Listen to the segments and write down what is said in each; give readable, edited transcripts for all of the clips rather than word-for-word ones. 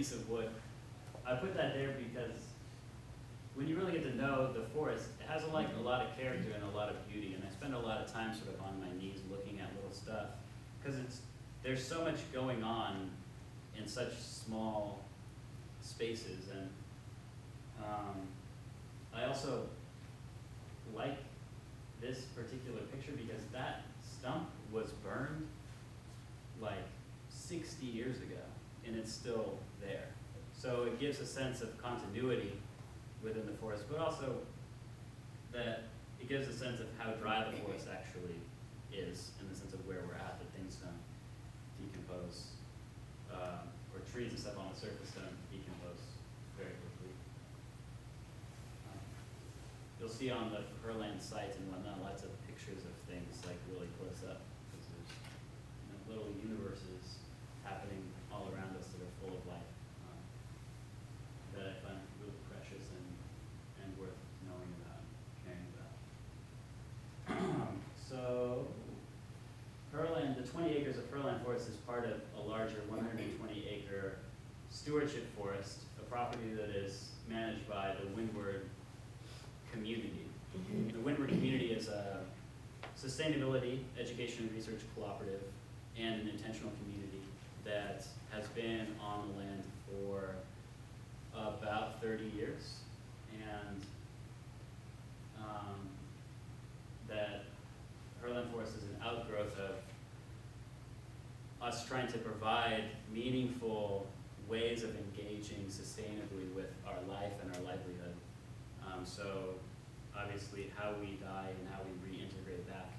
piece of wood. I put that there because when you really get to know the forest, it has a lot of character and a lot of beauty, and I spend a lot of time sort of on my knees looking at little stuff, because there's so much going on in such small spaces, and I also like this particular picture because that stump was burned like 60 years ago, and it's still there. So it gives a sense of continuity within the forest, but also that it gives a sense of how dry the forest actually is, in the sense of where we're at, that things don't decompose, or trees and stuff on the surface don't decompose very quickly. You'll see on the Herland site and whatnot lots of pictures of things like really close up, because there's little universes happening all around us that are full of life, that I find really precious and worth knowing about, caring about. So Herland, the 20 acres of Herland Forest is part of a larger 120-acre stewardship forest, a property that is managed by the Windward community. The Windward community is a sustainability, education, and research cooperative and an intentional community that has been on the land for about 30 years, and that Herland Forest is an outgrowth of us trying to provide meaningful ways of engaging sustainably with our life and our livelihood. So obviously how we die and how we reintegrate back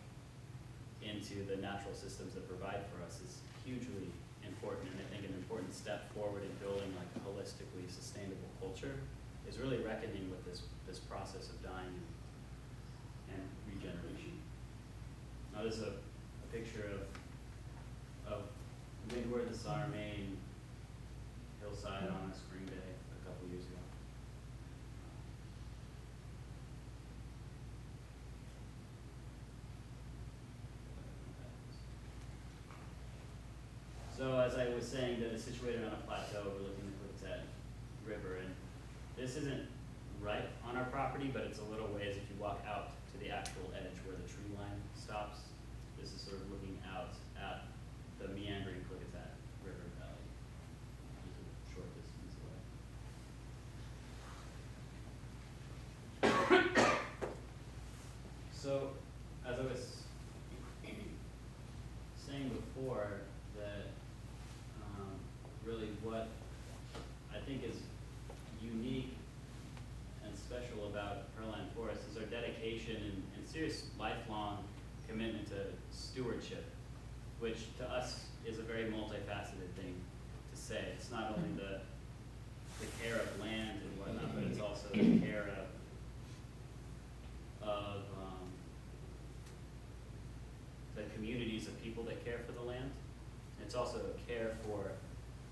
into the natural systems that provide for us is hugely important, and I think an important step forward in building like a holistically sustainable culture is really reckoning with this process of dying and regeneration. Now this is a picture of Windward, the Saar, Maine hillside on a spring day a couple years ago. So as I was saying, that it's situated on a plateau overlooking the Clickset River, and this isn't right on our property, but it's a little ways if you walk out to the actual edge where the tree line stops. This is sort of looking out at the meandering Clickset River valley. Just a short distance away. So, as I was saying before, that really what I think is unique and special about Herland Forest is our dedication and serious lifelong commitment to stewardship, which to us is a very multifaceted thing to say. It's not only the care of land and whatnot, but it's also the care of the communities of people that care for the land. It's also a care for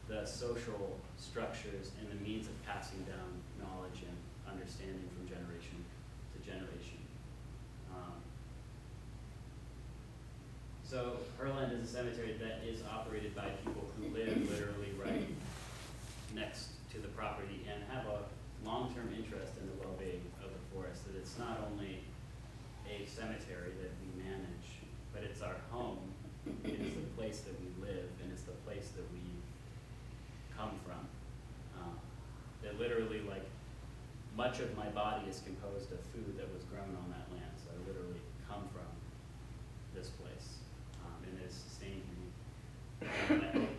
the social structures and the means of passing down knowledge and understanding from generation to generation. So Herland is a cemetery that is operated by people who live literally right next to the property and have a long-term interest in the well-being of the forest. That it's not only a cemetery that we manage, but it's our home. It is the place that we live, and it's the place that we come from. That literally, like, much of my body is composed of food that was grown on that land, so I literally come from this place, and it has sustained me. And I hope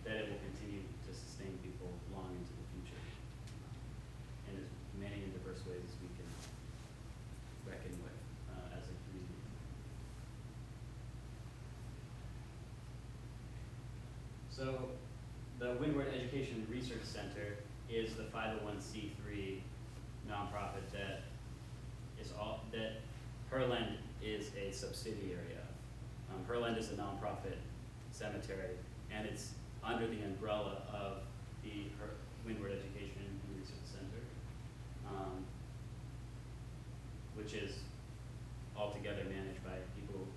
that it will continue to sustain people long into the future, in as many and diverse ways as we can reckon with as a community. So the Windward Education Research Center is the 501c3 nonprofit that Herland is a subsidiary of. Herland is a nonprofit cemetery, and it's under the umbrella of the Windward Education and Research Center, which is altogether managed by people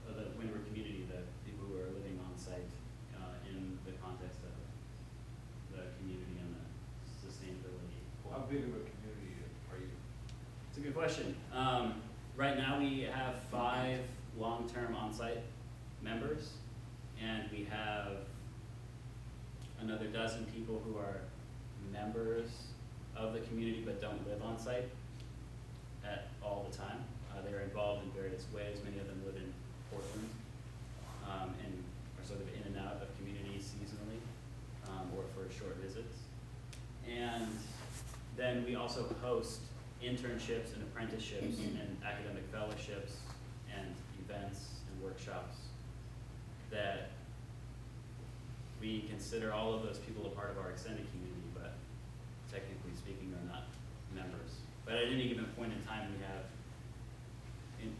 of the Windward community, the people who are living on site in the context of it. question. Right now we have 5 long-term on-site members, and we have another dozen people who are members of the community but don't live on site at all the time. They're involved in various ways. Many of them live in Portland and are sort of in and out of community seasonally or for short visits. And then we also host internships and apprenticeships and academic fellowships and events and workshops that we consider all of those people a part of our extended community, but technically speaking are not members. But at any given point in time, we have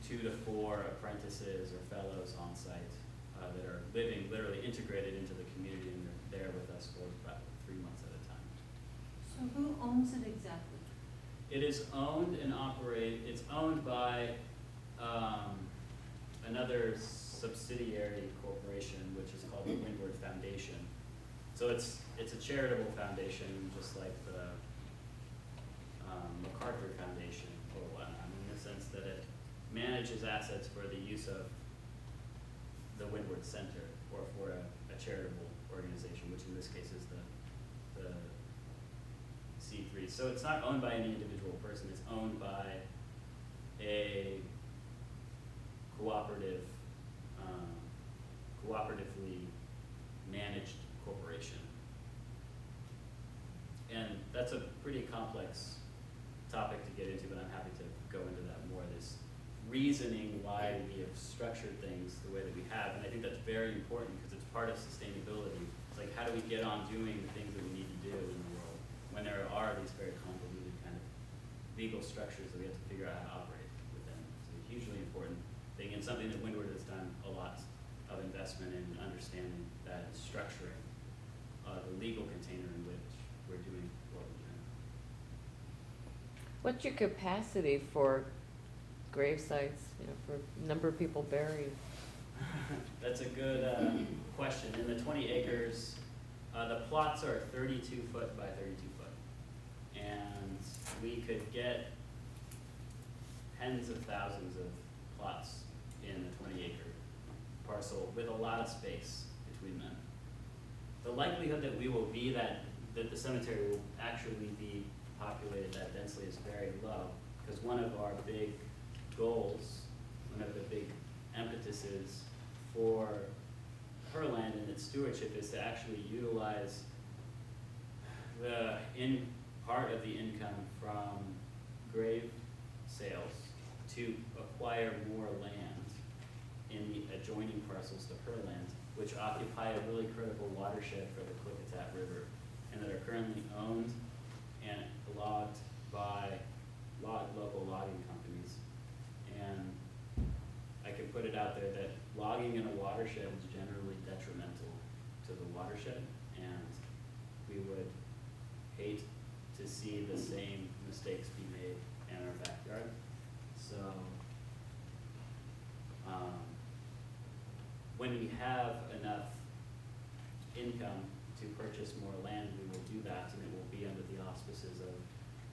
2 to 4 apprentices or fellows on site that are living literally integrated into the community, and they're there with us for about 3 months at a time. So who owns it exactly? It is owned and operated, it's owned by another subsidiary corporation, which is called the Windward Foundation. So it's a charitable foundation, just like the MacArthur Foundation or whatnot, in the sense that it manages assets for the use of the Windward Center or for a charitable organization, which in this case is the C3. So it's not owned by any individual person, it's owned by a cooperatively managed corporation. And that's a pretty complex topic to get into, but I'm happy to go into that more, this reasoning why we have structured things the way that we have. And I think that's very important because it's part of sustainability. It's like, how do we get on doing the things that we need to do in the world when there are these very convoluted kind of legal structures that we have to figure out how to operate within. It's a hugely important thing, and something that Windward has done a lot of investment in understanding that and structuring the legal container in which we're doing what we're doing. What's your capacity for grave sites, for number of people buried? That's a good question. In the 20 acres, the plots are 32 foot by 32 foot. And we could get tens of thousands of plots in a 20 acre parcel with a lot of space between them. The likelihood that we will be that the cemetery will actually be populated that densely is very low, because one of our big goals, one of the big impetuses for Herland and its stewardship is to actually utilize part of the income from grave sales to acquire more land in the adjoining parcels to Herland, which occupy a really critical watershed for the Klickitat River, and that are currently owned and logged by local logging companies. And I can put it out there that logging in a watershed is generally detrimental to the watershed, and we would hate to see the same mistakes be made in our backyard. So when we have enough income to purchase more land, we will do that, and it will be under the auspices of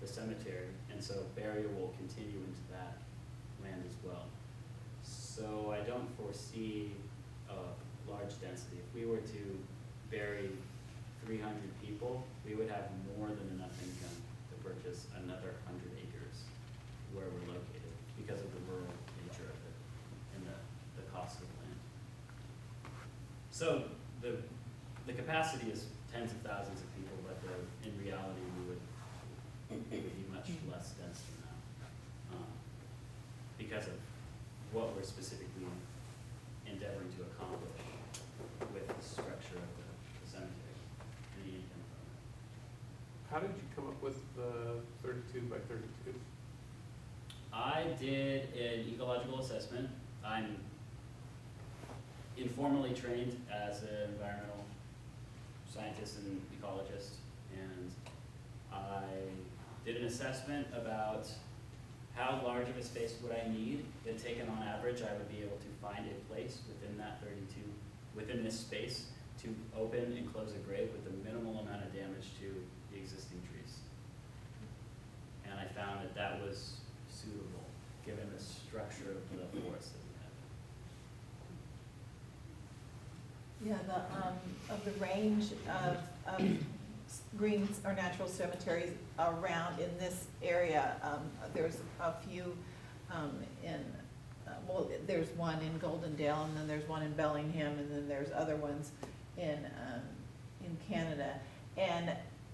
the cemetery, and so burial will continue into that land as well. So I don't foresee a large density. If we were to bury 300 people, we would have more than enough income to purchase another 100 acres where we're located because of the rural nature of it and the cost of land. So the capacity is tens of thousands of people, but in reality it would be much less dense than that because of what we're specifically endeavoring to accomplish with the structure of the cemetery and the income from it. How did you come up with the 32 by 32? I did an ecological assessment. I'm informally trained as an environmental scientist and ecologist, and I did an assessment about how large of a space would I need, that taken on average I would be able to find a place within that 32, within this space, to open and close a grave with the minimal amount of damage to the existing trees. And I found that that was suitable given the structure of the forest that we have. Yeah, of the range of greens or natural cemeteries around in this area, there's a few in, well, there's one in Goldendale, and then there's one in Bellingham, and then there's other ones in Canada. And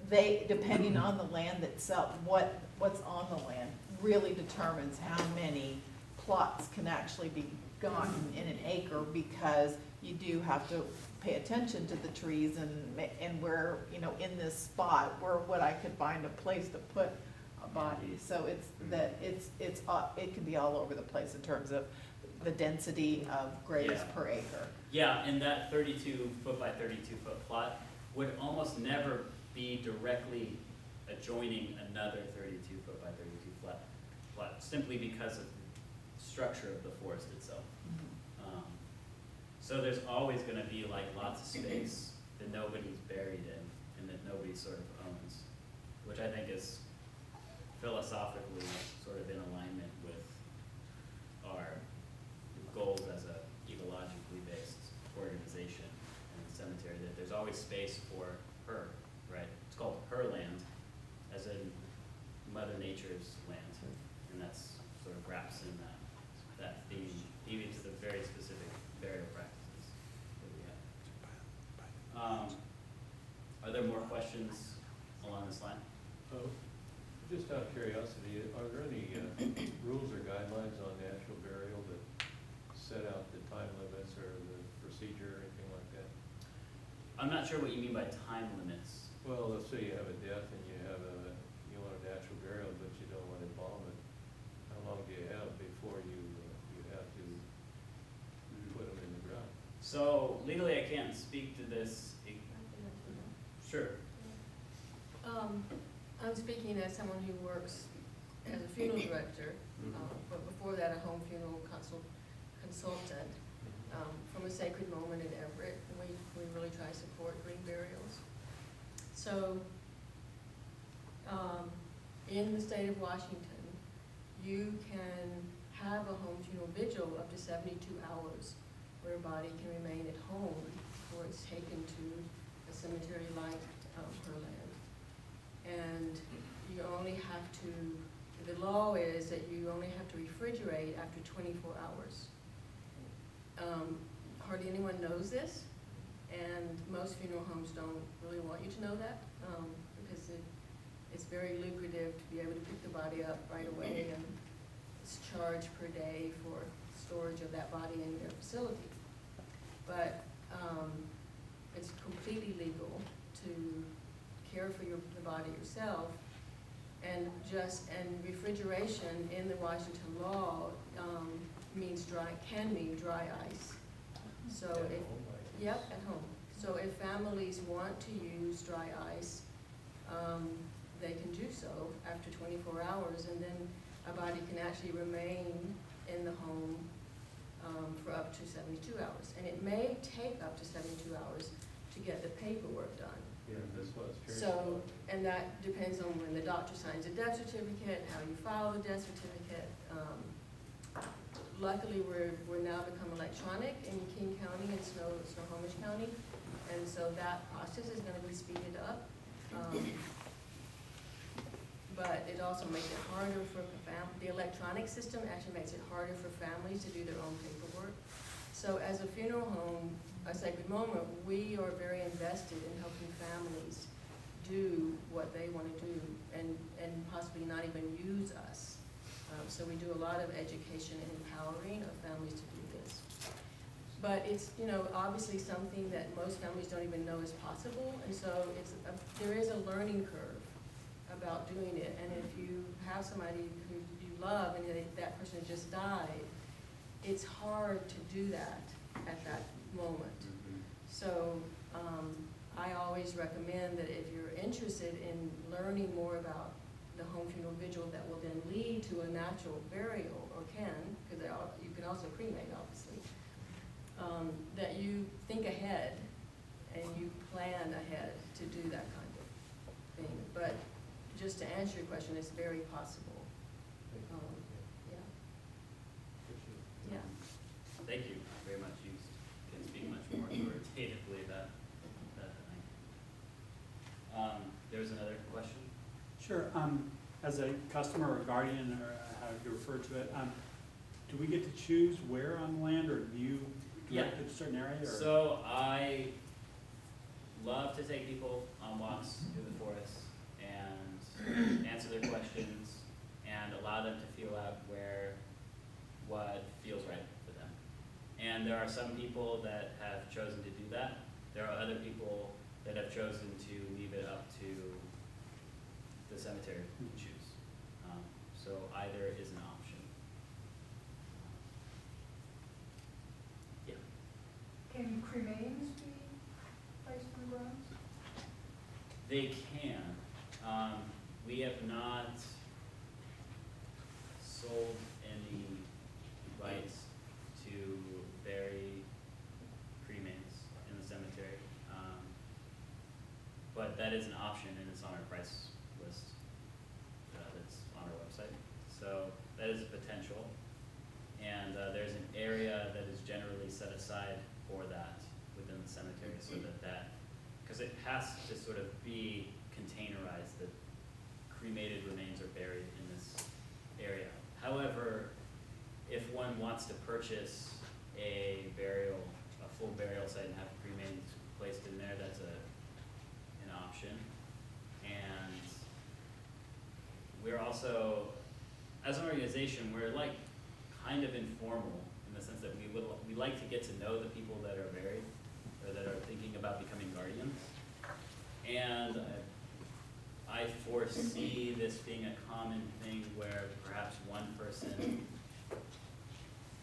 they, depending on the land itself, what's on the land really determines how many plots can actually be gotten in an acre, because you do have to pay attention to the trees and where, you know, in this spot, where would I could find a place to put a body. So it's that, it can be all over the place in terms of the density of graves Yeah. per acre. Yeah, and that 32-foot by 32-foot plot would almost never be directly adjoining another 32-foot by 32 plot, simply because of the structure of the forest itself. So there's always gonna be like lots of space that nobody's buried in and that nobody sort of owns, which I think is philosophically sort of in alignment with our goals as a ecologically based organization and cemetery, that there's always space for her, right? It's called Herland, as in Mother Nature's land, and that's sort of wraps in that theme, even to the very specific burial practices that we have. Are there more questions along this line? Just out of curiosity, are there any rules or guidelines on natural burial that set out the time limits or the procedure or anything like that? I'm not sure what you mean by time limits. Well, let's say you have a death and you want a natural burial, but you don't want to embalm it. How long do you have before you have to put them in the ground? So legally, I can't speak to this. Sure. I'm speaking as someone who works as a funeral director, but before that, a home funeral consultant, from a Sacred Moment in Everett, and we really try to support green burials. So, in the state of Washington, you can have a home funeral vigil up to 72 hours, where a body can remain at home before it's taken to a cemetery like Herland. And you only have to, the law is that you only have to refrigerate after 24 hours. Hardly anyone knows this, and most funeral homes don't really want you to know that, because it's very lucrative to be able to pick the body up right away, and it's charged per day for storage of that body in their facility. But it's completely legal to care for the body yourself, and refrigeration in the Washington law can mean dry ice. So At if, home, like- yep, at home. So if families want to use dry ice, they can do so after 24 hours, and then a body can actually remain in the home for up to 72 hours. And it may take up to 72 hours to get the paperwork done. Yeah, that's what I was curious So, about. and that depends on when the doctor signs a death certificate, how you file the death certificate. Luckily, we're now become electronic in King County and Snohomish County, and so that process is gonna be speeded up. But it also makes it harder for the electronic system actually makes it harder for families to do their own paperwork. So as a funeral home, a Sacred Moment, we are very invested in helping families do what they want to do and possibly not even use us. So we do a lot of education and empowering of families to do this. But it's, obviously something that most families don't even know is possible, and so there is a learning curve about doing it. And if you have somebody who you love and that person just died, it's hard to do that at that moment. So I always recommend that if you're interested in learning more about the home funeral vigil that will then lead to a natural burial, or because you can also cremate, obviously, that you think ahead and you plan ahead to do that kind of thing. But just to answer your question, it's very possible. Yeah. thank you very much. You can speak much more authoritatively that I can. There was another question? Sure. As a customer or guardian, or how you refer to it, do we get to choose where on the land, or do you direct it to a certain area? Or? So I love to take people on walks through the forest and answer their questions and allow them to feel out what feels right for them. And there are some people that have chosen to do that. There are other people that have chosen to leave it up to the cemetery to choose. So either is an option. Yeah. Can cremains be placed in the grounds? They can. We have not sold any rights to bury cremains in the cemetery. But that is an option, and it's on our price list that's on our website. So that is a potential. And there's an area that is generally set aside for that within the cemetery, so that because it has to sort of be containerized, that cremated remains are buried in this area. However, if one wants to purchase a full burial site and have cremains placed in there, that's an option. And we're also, as an organization, we're like kind of informal in the sense that we like to get to know the people that are buried or that are thinking about becoming guardians. And I foresee this being a common thing where perhaps one person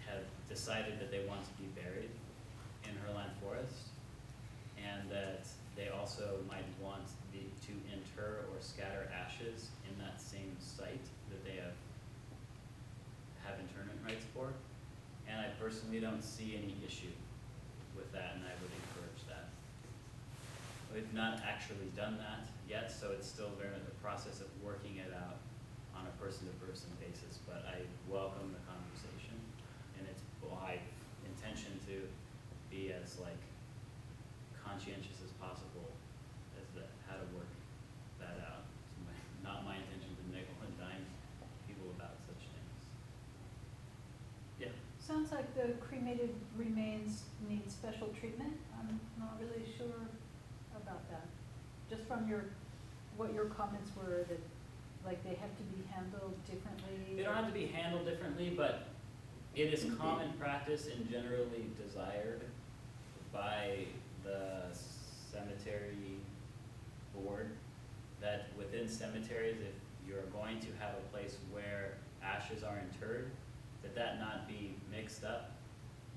have decided that they want to be buried in Herland Forest, and that they also might want to inter or scatter ashes in that same site that they have interment rights for. And I personally don't see any issue with that, and I would encourage that. We've not actually done that yet, so it's still very much the process of working it out on a person-to-person basis, but I welcome the conversation, and it's my intention to be as conscientious as possible as to how to work that out. It's not my intention to nickel and dime people about such things. Yeah. Sounds like the cremated remains need special treatment. I'm not really sure about that. Just from what your comments were, that they have to be handled differently. They don't have to be handled differently, but it is common practice and generally desired by the cemetery board that within cemeteries, if you're going to have a place where ashes are interred, that not be mixed up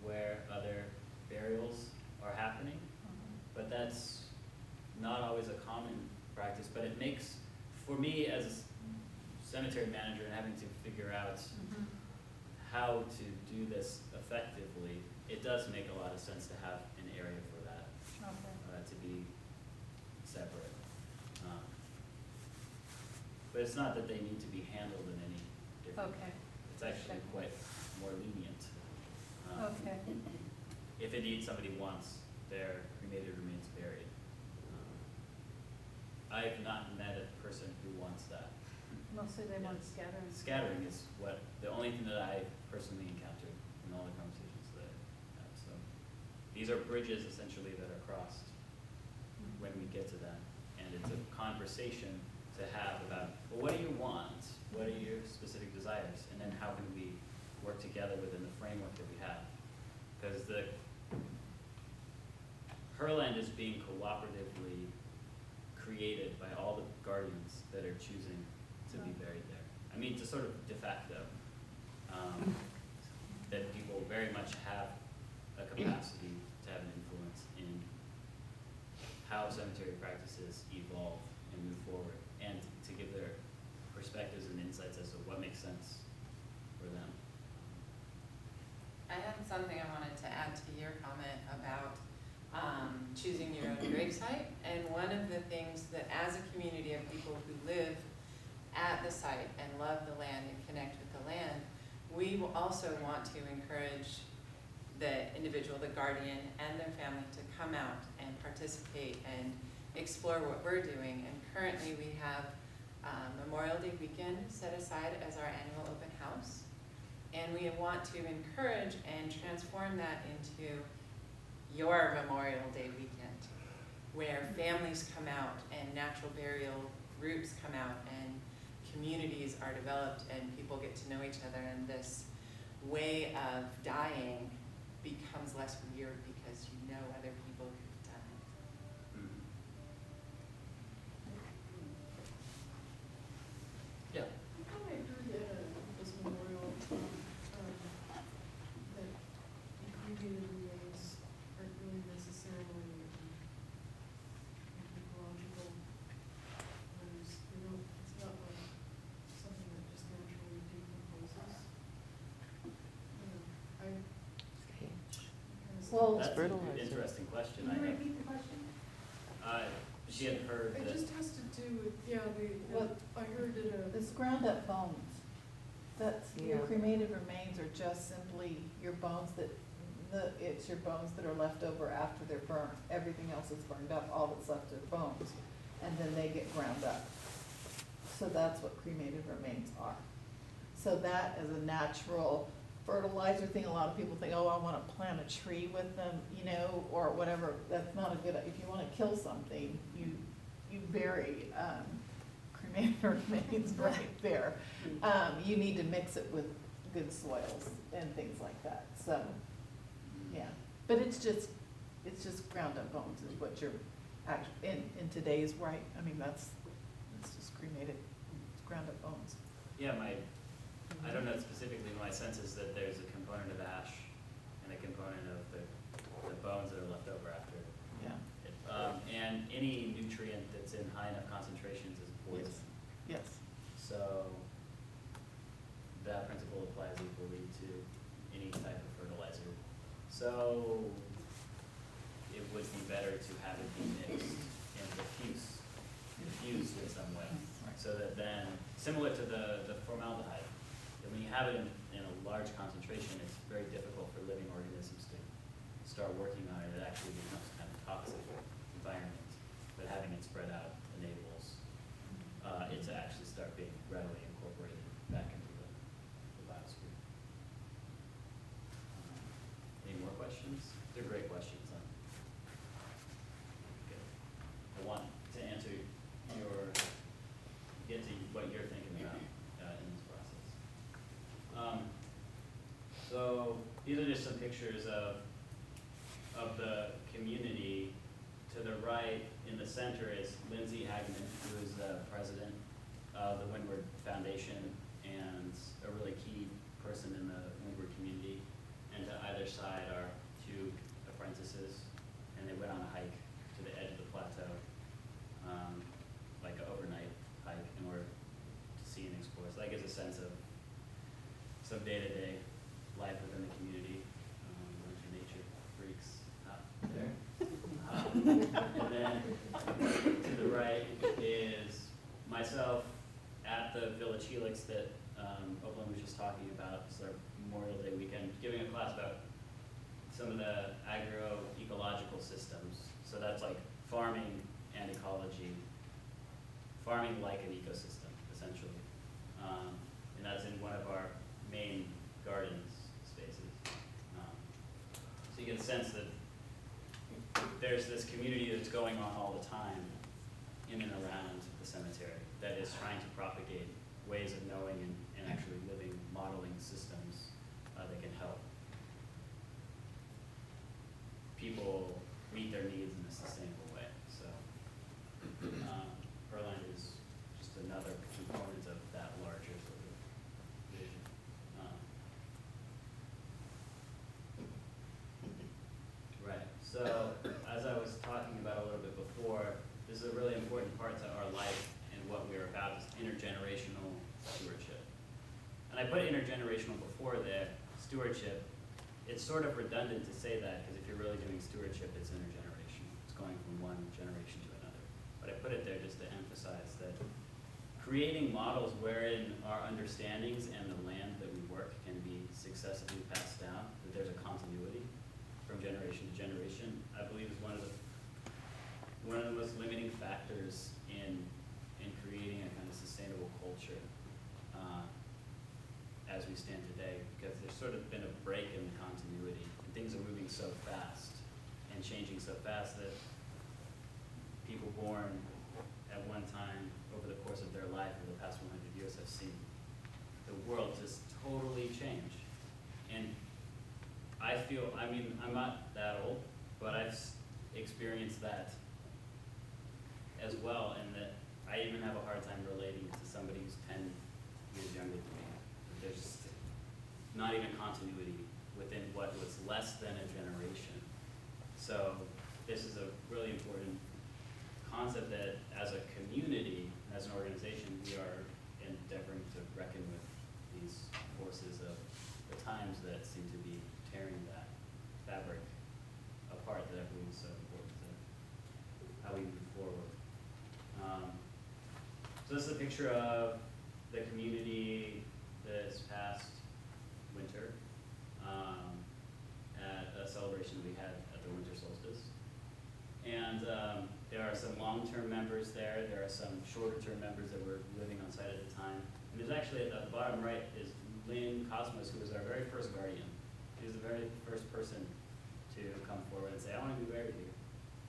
where other burials are happening. But that's not always a common practice, but it makes, for me as a cemetery manager and having to figure out how to do this effectively, it does make a lot of sense to have an area for that, to be separate. But it's not that they need to be handled in any different way. It's actually quite more lenient. If indeed somebody wants their cremated remains buried. I have not met a person who wants that. Mostly they want scattering. Scattering is the only thing that I personally encountered in all the conversations that I have. So these are bridges essentially that are crossed when we get to that. And it's a conversation to have about, well, what do you want? What are your specific desires? And then how can we work together within the framework that we have? Because the Herland is being cooperatively created by all the guardians that are choosing to be buried there. I mean, to sort of de facto, that people very much have a capacity to have an influence in how cemetery practices evolve and move forward, and to give their perspectives and insights as to what makes sense for them. I had something I wanted to add to your comment about choosing your own gravesite. And one of the things that as a community of people who live at the site and love the land and connect with the land, we will also want to encourage the individual, the guardian, and their family to come out and participate and explore what we're doing. And currently we have Memorial Day weekend set aside as our annual open house. And we want to encourage and transform that into your Memorial Day weekend, where families come out and natural burial groups come out and communities are developed and people get to know each other, and this way of dying becomes less weird because you know other people who've done it. Mhm. Yeah. I thought I heard at this memorial, that cremated remains aren't really necessarily ecological. You know, it's not like something that just naturally decomposes. Well, That's an fertilizer. interesting question. Can I you have, repeat the question? she had heard It that, just has to do with, What- I heard it, It's ground up bones. That's, your Yeah. cremated remains are just simply your bones that, it's your bones that are left over after they're burnt. Everything else is burned up, all that's left are bones, and then they get ground up. So that's what cremated remains are. So that is a natural fertilizer thing. A lot of people think, oh, I wanna plant a tree with them, you know, or whatever. That's not a good, if you wanna kill something, you bury, cremated remains right there. You need to mix it with good soils and things like that, so, yeah. But it's just ground up bones is what you're, in today's, right, I mean, it's just cremated, it's ground up bones. yeah, I don't know specifically, my sense is that there's a component of ash and a component of the bones that are left over after. Yeah. And any nutrient that's in high enough concentrations is poison. Yes. So that principle applies equally to any type of fertilizer. So it would be better to have it be mixed and diffused in some way. So that then, similar to the formaldehyde, that when you have it in a large concentration, it's very difficult for living organisms to start working on it. It actually becomes kind of toxic environment. But having it spread out enables it to actually start being readily incorporated back into the biosphere. Any more questions? They're great questions. Good. I want to answer get to what you're thinking about in this process. So these are just some pictures of the community. To the right, in the center, is Lindsay Hagman, who is the president of the Windward Foundation and a really key person in the Windward community. And to either side are two apprentices, and they went on a hike to the edge of the plateau, like an overnight hike, in order to see and explore. So that gives a sense of some day-to-day life within the community. A bunch of nature freaks out there. And then to the right is myself at the Village Helix that Oakland was just talking about. It's our Memorial Day weekend, giving a class about some of the agroecological systems. So that's like farming and ecology, farming like an ecosystem, essentially. And that's in one of our main gardens spaces. So you get a sense that there's this community that's going on all the time in and around the cemetery that is trying to propagate ways of knowing and actually living, modeling systems that can help people meet their needs in a sustainable way. So Herland is just another component of that larger sort of vision. Right, so as I was talking about a little bit before, this is a really important part to our life and what we're about is intergenerational stewardship. And I put intergenerational before there, stewardship. It's sort of redundant to say that because if you're really doing stewardship, it's intergenerational. It's going from one generation to another. But I put it there just to emphasize that creating models wherein our understandings and the land that we work can be successively passed down, that there's a continuity we stand today, because there's sort of been a break in the continuity. Things are moving so fast and changing so fast that people born at one time over the course of their life over the past 100 years have seen the world just totally change. And I feel, I mean, I'm not that old, but I've experienced that as well, and that I even have a hard time relating to somebody who's 10 years younger than me. There's not even continuity within what was less than a generation. So this is a really important concept that as a community, as an organization, we are endeavoring to reckon with these forces of the times that seem to be tearing that fabric apart that everyone's so important to how we move forward. So this is a picture of the community this past winter at a celebration we had at the winter solstice. And there are some long-term members there. There are some shorter-term members that were living on site at the time. And there's actually at the bottom right is Lynn Cosmos, who was our very first guardian. She was the very first person to come forward and say, I want to be buried here.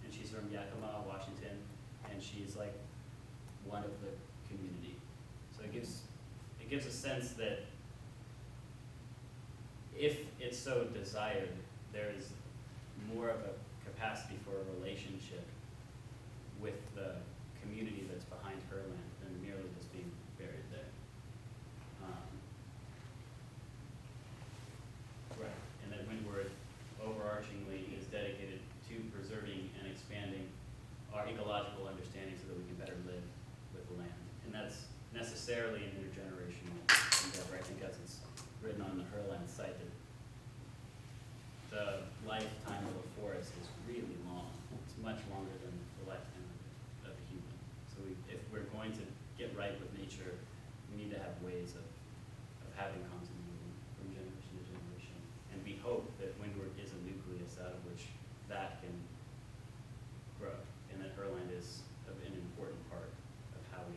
And she's from Yakima, Washington, and she's like one of the community. So it gives a sense that if it's so desired, there's more of a capacity for a relationship with the community that's behind Herland than merely just being buried there. Right, and that Windward overarchingly is dedicated to preserving and expanding our ecological understanding so that we can better live with the land. And that's necessarily an intergenerational endeavor. I think as it's written on the Herland site, that the lifetime of a forest is really long. It's much longer than the lifetime of a human. So if we're going to get right with nature, we need to have ways of having continuity from generation to generation. And we hope that Windward is a nucleus out of which that can grow, and that Herland is an important part of how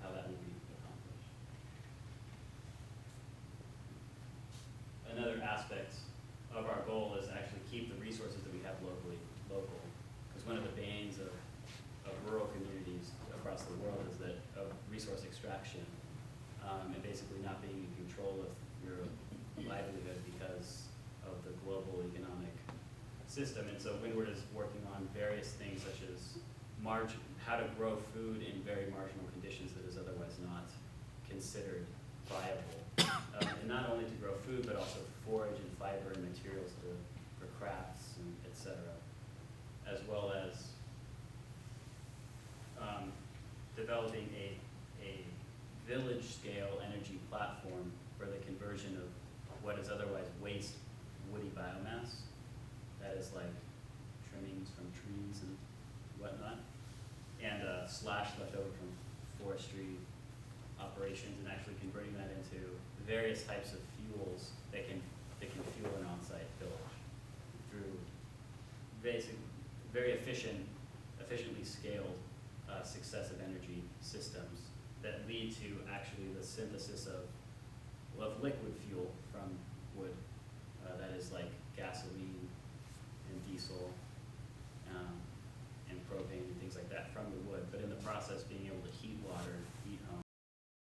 that will be accomplished. Another aspect of our goal is to actually keep the resources that we have locally local. Because one of the banes of rural communities across the world is that of resource extraction and basically not being in control of your livelihood because of the global economic system. And so Windward is working on various things such as how to grow food in very marginal conditions that is otherwise not considered viable. And not only to grow food, but also forage and fiber and materials for crafts, and et cetera, as well as developing a village-scale energy platform for the conversion of what is otherwise waste woody biomass, that is like trimmings from trees and whatnot, and slash left over from forestry operations, and actually converting that into various types of fuels that can fuel an on-site village through very efficiently scaled successive energy systems that lead to actually the synthesis of liquid fuel from wood that is like gasoline and diesel